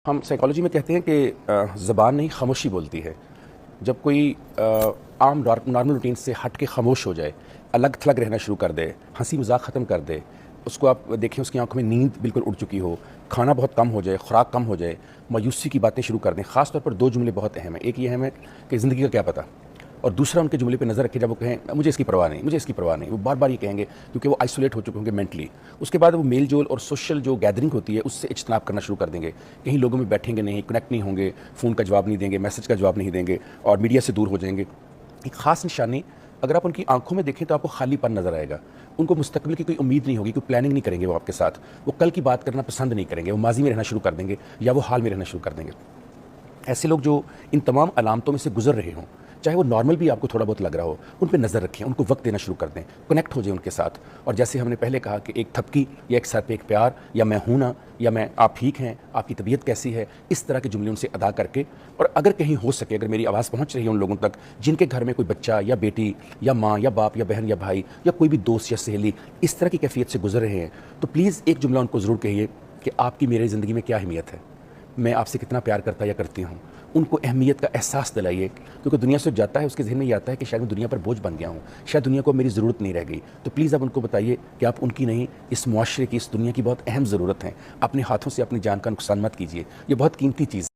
हम साइकोलॉजी में कहते हैं कि ज़बान नहीं खामोशी बोलती है। जब कोई आम नॉर्मल रूटीन से हट के खामोश हो जाए, अलग थलग रहना शुरू कर दे, हंसी मजाक ख़त्म कर दे, उसको आप देखें उसकी आंखों में नींद बिल्कुल उड़ चुकी हो, खाना बहुत कम हो जाए, खुराक कम हो जाए, मायूसी की बातें शुरू कर दें। ख़ास तौर पर दो जुमले बहुत अहम हैं। एक ये अहम है कि ज़िंदगी का क्या पता, और दूसरा उनके जुमले पे नज़र रखें जब वो कहें मुझे इसकी परवाह नहीं, मुझे इसकी परवाह नहीं। वो बार बार ये कहेंगे क्योंकि वो आइसोलेट हो चुके होंगे मेंटली। उसके बाद वो मेल जोल और सोशल जो गैदरिंग होती है उससे इज्तनाब करना शुरू कर देंगे। कहीं लोगों में बैठेंगे नहीं, कनेक्ट नहीं होंगे, फ़ोन का जवाब नहीं देंगे, मैसेज का जवाब नहीं देंगे और मीडिया से दूर हो जाएंगे। एक ख़ास निशानी अगर आप उनकी आंखों में देखें तो आपको खालीपन नज़र आएगा। उनको मुस्तकबिल की कोई उम्मीद नहीं होगी, कोई प्लानिंग नहीं करेंगे वो आपके साथ। वो कल की बात करना पसंद नहीं करेंगे, वो माजी में रहना शुरू कर देंगे या वो हाल में रहना शुरू कर देंगे। ऐसे लोग जो इन तमाम अलामतों में से गुजर रहे हों, चाहे वो नॉर्मल भी आपको थोड़ा बहुत लग रहा हो, उन पे नज़र रखें, उनको वक्त देना शुरू कर दें, कनेक्ट हो जाए उनके साथ। और जैसे हमने पहले कहा कि एक थपकी या एक सर पे एक प्यार या मैं हूं ना, या मैं आप ठीक हैं, आपकी तबीयत कैसी है, इस तरह के जुमले उनसे अदा करके। और अगर कहीं हो सके, अगर मेरी आवाज़ पहुंच रही है उन लोगों तक जिनके घर में कोई बच्चा या बेटी या माँ या बाप या बहन या भाई या कोई भी दोस्त या सहेली इस तरह की कैफियत से गुजर रहे हैं, तो प्लीज़ एक जुमला उनको ज़रूर कहिए कि आपकी मेरी ज़िंदगी में क्या अहमियत है, मैं आपसे कितना प्यार करता या करती हूँ। उनको अहमियत का एहसास दिलाइए, क्योंकि दुनिया से जाता है उसके ज़हन में ये आता है कि शायद मैं दुनिया पर बोझ बन गया हूँ, शायद दुनिया को मेरी ज़रूरत नहीं रह गई। तो प्लीज़ आप उनको बताइए कि आप उनकी नहीं, इस मुआशरे की, इस दुनिया की बहुत अहम ज़रूरत है। अपने हाथों से अपनी जान का नुकसान मत कीजिए, ये बहुत कीमती चीज़